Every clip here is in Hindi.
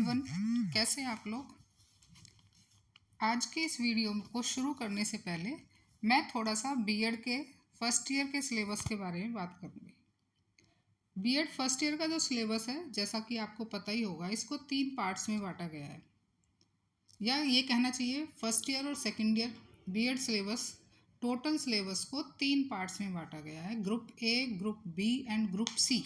एवरीवन, कैसे हैं आप लोग। आज के इस वीडियो को शुरू करने से पहले मैं थोड़ा सा बीएड के फर्स्ट ईयर के सिलेबस के बारे में बात करूँगी। बीएड फर्स्ट ईयर का जो सिलेबस है, जैसा कि आपको पता ही होगा, इसको 3 पार्ट्स में बांटा गया है, या ये कहना चाहिए फर्स्ट ईयर और second year BEd syllabus, total syllabus को 3 पार्ट्स में बांटा गया है, group A, group B and group C.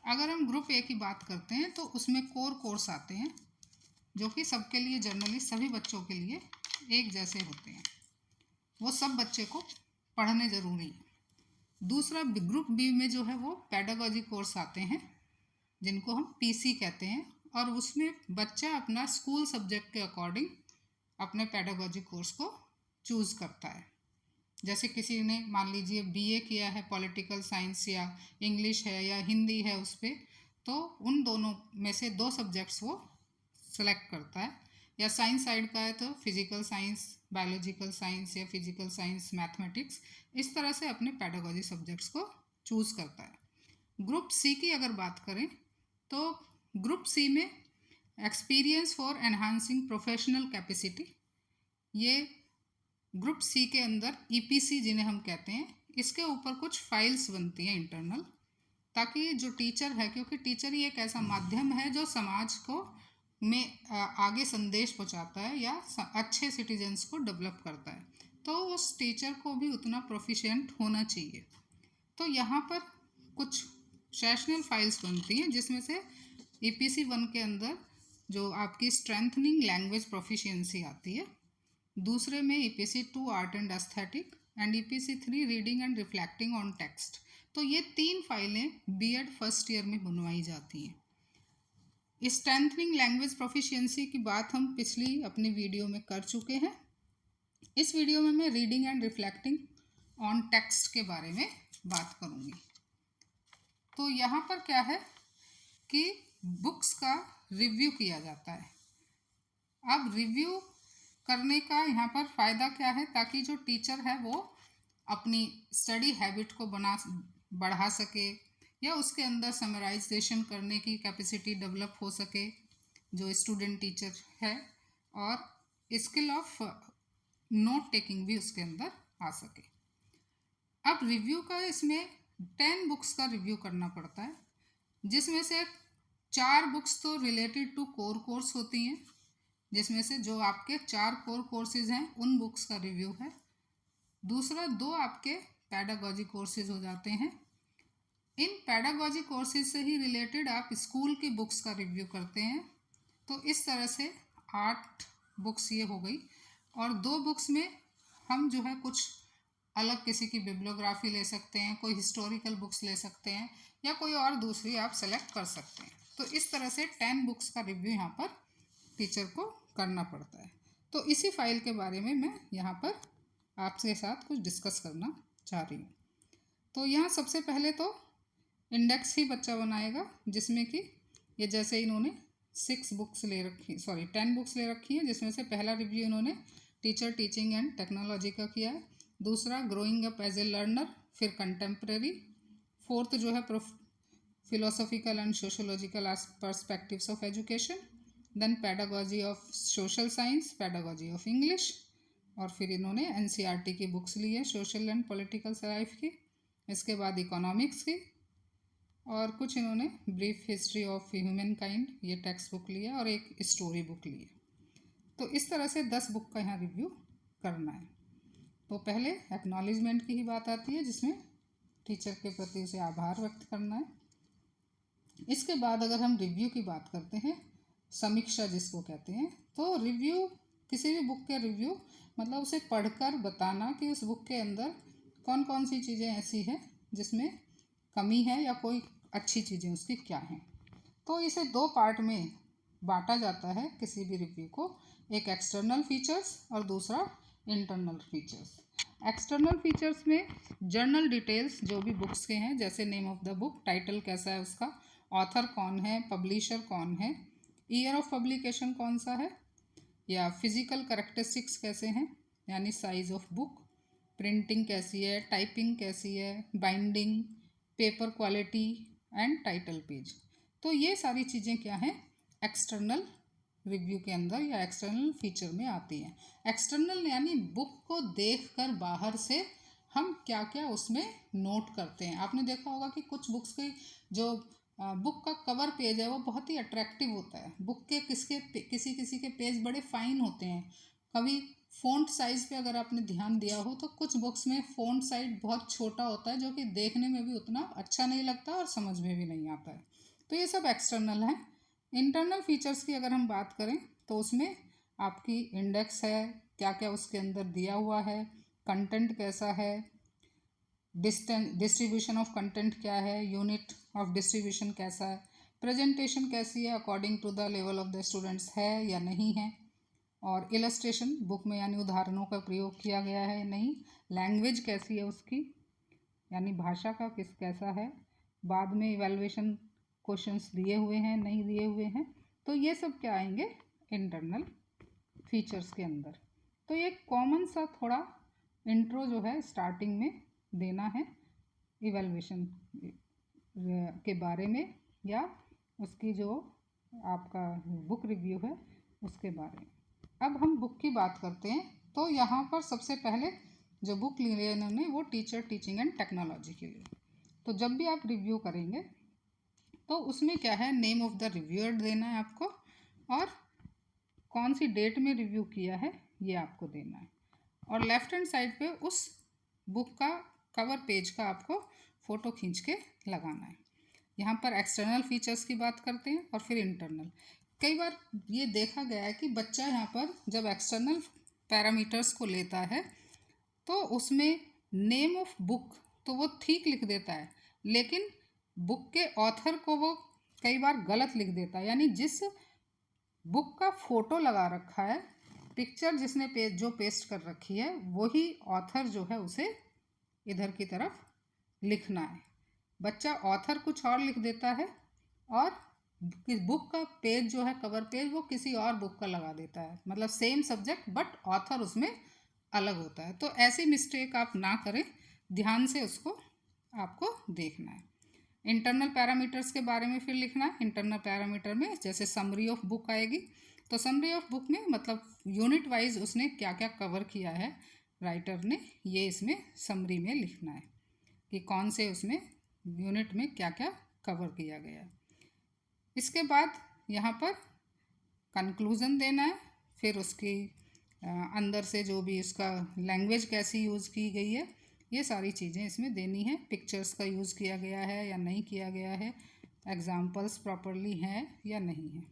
अगर हम ग्रुप ए की बात करते हैं तो उसमें कोर कोर्स आते हैं जो कि सबके लिए, जनरली सभी बच्चों के लिए एक जैसे होते हैं, वो सब बच्चे को पढ़ने ज़रूरी है। दूसरा ग्रुप बी में जो है वो पेडागॉजी कोर्स आते हैं जिनको हम पीसी कहते हैं, और उसमें बच्चा अपना स्कूल सब्जेक्ट के अकॉर्डिंग अपने पेडागॉजी कोर्स को चूज़ करता है। जैसे किसी ने मान लीजिए बीए किया है, पॉलिटिकल साइंस या इंग्लिश है या हिंदी है उस पर, तो उन दोनों में से 2 सब्जेक्ट्स वो सेलेक्ट करता है। या साइंस साइड का है तो फिजिकल साइंस, बायोलॉजिकल साइंस या फिजिकल साइंस, मैथमेटिक्स, इस तरह से अपने पेडागॉजी सब्जेक्ट्स को चूज़ करता है। ग्रुप सी की अगर बात करें तो ग्रुप सी में experience for enhancing professional capacity, ये ग्रुप सी के अंदर ईपीसी जिन्हें हम कहते हैं, इसके ऊपर कुछ फाइल्स बनती हैं इंटरनल, ताकि जो टीचर है, क्योंकि टीचर ही एक ऐसा माध्यम है जो समाज को में आगे संदेश पहुंचाता है या अच्छे सिटीजन्स को डेवलप करता है, तो उस टीचर को भी उतना प्रोफिशिएंट होना चाहिए। तो यहाँ पर कुछ सेशनल फाइल्स बनती हैं जिसमें से ईपीसी 1 के अंदर जो आपकी स्ट्रेंथनिंग लैंग्वेज प्रोफिशिएंसी आती है, दूसरे में EPC 2 art and aesthetic and EPC 3 reading and reflecting on text. तो ये 3 फाइलें बीएड फर्स्ट ईयर में बनवाई जाती हैं। स्ट्रेंथनिंग लैंग्वेज प्रोफिशिएंसी की बात हम पिछली अपनी वीडियो में कर चुके हैं। इस वीडियो में मैं reading and reflecting on text के बारे में बात करूँगी। तो यहाँ पर क्या है कि बुक्स का रिव्यू किया जाता है। अब रिव्यू करने का यहाँ पर फ़ायदा क्या है, ताकि जो टीचर है वो अपनी स्टडी हैबिट को बढ़ा सके, या उसके अंदर समराइजेशन करने की कैपेसिटी डेवलप हो सके जो स्टूडेंट टीचर है, और स्किल ऑफ नोट टेकिंग भी उसके अंदर आ सके। अब रिव्यू का इसमें 10 बुक्स का रिव्यू करना पड़ता है, जिसमें से 4 बुक्स तो रिलेटेड टू कोर कोर्स होती हैं, जिसमें से जो आपके 4 कोर कोर्सेज हैं उन बुक्स का रिव्यू है। दूसरा 2 आपके पेडागॉजी कोर्सेज हो जाते हैं। इन पेडागॉजी कोर्सेज से ही रिलेटेड आप स्कूल की बुक्स का रिव्यू करते हैं। तो इस तरह से 8 बुक्स ये हो गई, और 2 बुक्स में हम जो है कुछ अलग किसी की बिब्लियोग्राफी ले सकते हैं, कोई हिस्टोरिकल बुक्स ले सकते हैं, या कोई और दूसरी आप सेलेक्ट कर सकते हैं। तो इस तरह से 10 बुक्स का रिव्यू यहाँ पर टीचर को करना पड़ता है। तो इसी फाइल के बारे में मैं यहाँ पर आपके साथ कुछ डिस्कस करना चाह रही हूँ। तो यहाँ सबसे पहले तो इंडेक्स ही बच्चा बनाएगा, जिसमें कि ये जैसे इन्होंने 10 बुक्स ले रखी हैं, जिसमें से पहला रिव्यू इन्होंने टीचर, टीचिंग एंड टेक्नोलॉजी का किया है, दूसरा growing up as a learner, फिर कंटेम्प्रेरी, फोर्थ जो है philosophical and sociological perspectives of education, then pedagogy of social science, pedagogy of English, और फिर इन्होंने एनसीईआरटी की बुक्स ली है सोशल एंड पॉलिटिकल लाइफ की, इसके बाद इकोनॉमिक्स की, और कुछ इन्होंने brief history of human kind, ये टेक्स्ट बुक लिया, और एक स्टोरी बुक ली है। तो इस तरह से 10 बुक का यहाँ रिव्यू करना है। तो पहले एक्नॉलेजमेंट की ही बात आती है, जिसमें टीचर के प्रति उसे आभार व्यक्त करना है। इसके बाद अगर हम रिव्यू की बात करते हैं, समीक्षा जिसको कहते हैं, तो रिव्यू, किसी भी बुक के रिव्यू मतलब उसे पढ़कर बताना कि उस बुक के अंदर कौन कौन सी चीज़ें ऐसी हैं जिसमें कमी है, या कोई अच्छी चीज़ें उसकी क्या हैं। तो इसे 2 पार्ट में बांटा जाता है किसी भी रिव्यू को, एक एक्सटर्नल फीचर्स और दूसरा इंटरनल फीचर्स। एक्सटर्नल फीचर्स में जर्नल डिटेल्स जो भी बुक्स के हैं, जैसे name of the book, title कैसा है उसका, ऑथर कौन है, पब्लिशर कौन है, ईयर ऑफ पब्लिकेशन कौन सा है, या फिजिकल कैरेक्टरिस्टिक्स कैसे हैं, यानी साइज़ ऑफ बुक, प्रिंटिंग कैसी है, टाइपिंग कैसी है, binding, paper quality and title page. तो ये सारी चीज़ें क्या हैं, एक्सटर्नल रिव्यू के अंदर या एक्सटर्नल फीचर में आती हैं। एक्सटर्नल यानी बुक को देखकर बाहर से हम क्या क्या उसमें नोट करते हैं। आपने देखा होगा कि कुछ बुक्स की जो बुक का कवर पेज है वो बहुत ही अट्रैक्टिव होता है। बुक के किसी किसी के पेज बड़े फाइन होते हैं। कभी फ़ॉन्ट साइज़ पे अगर आपने ध्यान दिया हो तो कुछ बुक्स में फ़ॉन्ट साइज बहुत छोटा होता है, जो कि देखने में भी उतना अच्छा नहीं लगता और समझ में भी नहीं आता है। तो ये सब एक्सटर्नल है। इंटरनल फीचर्स की अगर हम बात करें तो उसमें आपकी इंडेक्स है, क्या क्या उसके अंदर दिया हुआ है, कंटेंट कैसा है, डिस्ट्रीब्यूशन ऑफ कंटेंट क्या है, यूनिट ऑफ डिस्ट्रीब्यूशन कैसा है, प्रेजेंटेशन कैसी है according to the level of the students है या नहीं है, और इलस्ट्रेशन बुक में यानी उदाहरणों का प्रयोग किया गया है या नहीं, लैंग्वेज कैसी है उसकी यानी भाषा का कैसा है, बाद में इवैल्यूएशन क्वेश्चंस दिए हुए हैं नहीं दिए हुए हैं। तो ये सब क्या आएंगे इंटरनल फीचर्स के अंदर। तो ये कॉमन सा थोड़ा इंट्रो जो है स्टार्टिंग में देना है इवैल्यूएशन के बारे में या उसकी जो आपका बुक रिव्यू है उसके बारे में। अब हम बुक की बात करते हैं। तो यहाँ पर सबसे पहले जो बुक ली है इन्होंने वो टीचर टीचिंग एंड टेक्नोलॉजी के लिए। तो जब भी आप रिव्यू करेंगे तो उसमें क्या है, नेम ऑफ द रिव्यूअर देना है आपको और कौन सी डेट में रिव्यू किया है ये आपको देना है, और लेफ्ट हैंड साइड पे उस बुक का कवर पेज का आपको फ़ोटो खींच के लगाना है। यहाँ पर एक्सटर्नल फीचर्स की बात करते हैं और फिर इंटरनल। कई बार ये देखा गया है कि बच्चा यहाँ पर जब एक्सटर्नल पैरामीटर्स को लेता है तो उसमें नेम ऑफ बुक तो वो ठीक लिख देता है, लेकिन बुक के ऑथर को वो कई बार गलत लिख देता है। यानी जिस बुक का फ़ोटो लगा रखा है, पिक्चर जिसने जो पेस्ट कर रखी है, वही ऑथर जो है उसे इधर की तरफ लिखना है। बच्चा ऑथर कुछ और लिख देता है और बुक का पेज जो है कवर पेज वो किसी और बुक का लगा देता है, मतलब सेम सब्जेक्ट बट ऑथर उसमें अलग होता है। तो ऐसी मिस्टेक आप ना करें, ध्यान से उसको आपको देखना है। इंटरनल पैरामीटर्स के बारे में फिर लिखना है। इंटरनल पैरामीटर में जैसे समरी ऑफ बुक आएगी, तो समरी ऑफ बुक में मतलब यूनिट वाइज उसने क्या क्या कवर किया है राइटर ने, ये इसमें समरी में लिखना है कि कौन से उसमें यूनिट में क्या क्या कवर किया गया है। इसके बाद यहाँ पर कंक्लूज़न देना है, फिर उसकी अंदर से जो भी उसका लैंग्वेज कैसी यूज़ की गई है ये सारी चीज़ें इसमें देनी है। पिक्चर्स का यूज़ किया गया है या नहीं किया गया है, एग्जाम्पल्स प्रॉपरली हैं या नहीं है,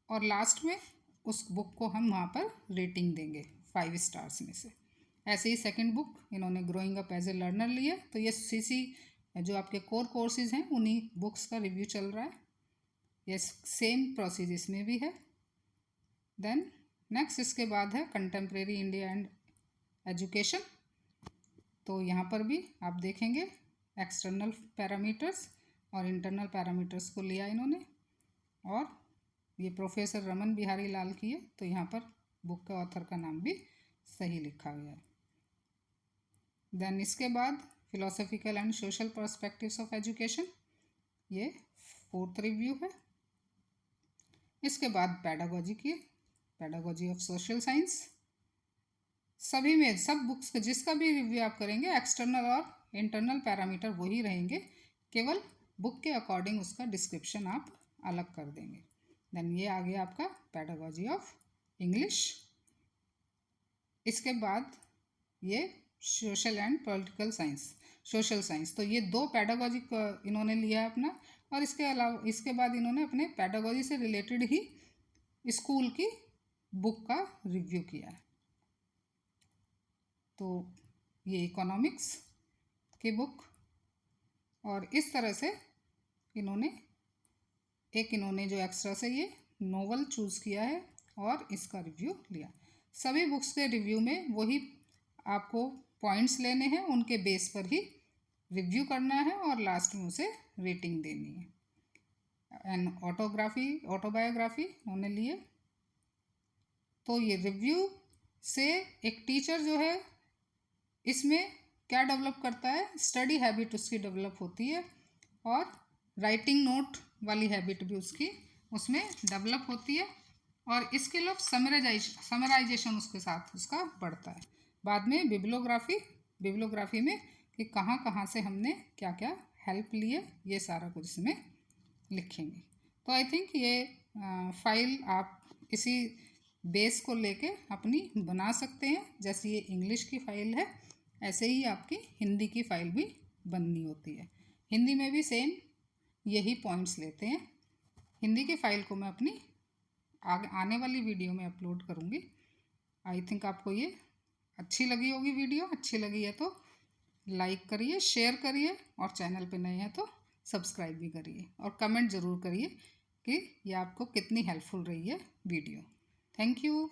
और लास्ट में उस बुक को हम वहाँ पर रेटिंग देंगे 5 स्टार्स में से। ऐसे ही सेकंड बुक इन्होंने growing up as a learner लिया, तो ये सीसी जो आपके कोर कोर्सेज हैं उन्हीं बुक्स का रिव्यू चल रहा है। ये सेम प्रोसेस इसमें भी है। देन नेक्स्ट इसके बाद है कंटेम्प्रेरी इंडिया एंड एजुकेशन। तो यहाँ पर भी आप देखेंगे एक्सटर्नल पैरामीटर्स और इंटरनल पैरामीटर्स को लिया इन्होंने, और ये प्रोफेसर रमन बिहारी लाल की है, तो यहाँ पर बुक का ऑथर का नाम भी सही लिखा गया है। देन इसके बाद philosophical and social perspectives of education, ये 4th रिव्यू है। इसके बाद पैडागोजी की, पैडागोजी ऑफ सोशल साइंस। सभी में सब बुक्स का जिसका भी रिव्यू आप करेंगे एक्सटर्नल और इंटरनल पैरामीटर वही रहेंगे, केवल बुक के अकॉर्डिंग उसका डिस्क्रिप्शन आप अलग कर देंगे। देन ये आ गया आपका पैडागोजी ऑफ इंग्लिश। इसके बाद ये social and political science, social science. तो ये 2 पैडागोजी का इन्होंने लिया अपना, और इसके अलावा इसके बाद इन्होंने अपने पैडागोजी से रिलेटेड ही स्कूल की बुक का रिव्यू किया है। तो ये इकोनॉमिक्स की बुक, और इस तरह से इन्होंने जो एक्स्ट्रा से ये नोवेल चूज़ किया है और इसका रिव्यू लिया। सभी बुक्स के रिव्यू में वही आपको पॉइंट्स लेने हैं, उनके बेस पर ही रिव्यू करना है और लास्ट में उसे रेटिंग देनी है। एंड ऑटोबायोग्राफी उन्होंने लिए। तो ये रिव्यू से एक टीचर जो है इसमें क्या डेवलप करता है, स्टडी हैबिट उसकी डेवलप होती है, और राइटिंग नोट वाली हैबिट भी उसकी उसमें डेवलप होती है और इसके लिए समराइजेशन उसके साथ उसका बढ़ता है। बाद में बिब्लोग्राफी में कि कहाँ कहाँ से हमने क्या क्या हेल्प लिए, ये सारा कुछ इसमें लिखेंगे। तो आई थिंक ये फाइल आप इसी बेस को लेके अपनी बना सकते हैं। जैसे ये इंग्लिश की फ़ाइल है, ऐसे ही आपकी हिंदी की फ़ाइल भी बननी होती है। हिंदी में भी सेम यही पॉइंट्स लेते हैं। हिंदी की फ़ाइल को मैं अपनी आने वाली वीडियो में अपलोड करूँगी। आई थिंक आपको ये अच्छी लगी होगी वीडियो। अच्छी लगी है तो लाइक करिए, शेयर करिए और चैनल पे नए हैं तो सब्सक्राइब भी करिए और कमेंट ज़रूर करिए कि ये आपको कितनी हेल्पफुल रही है वीडियो। Thank you.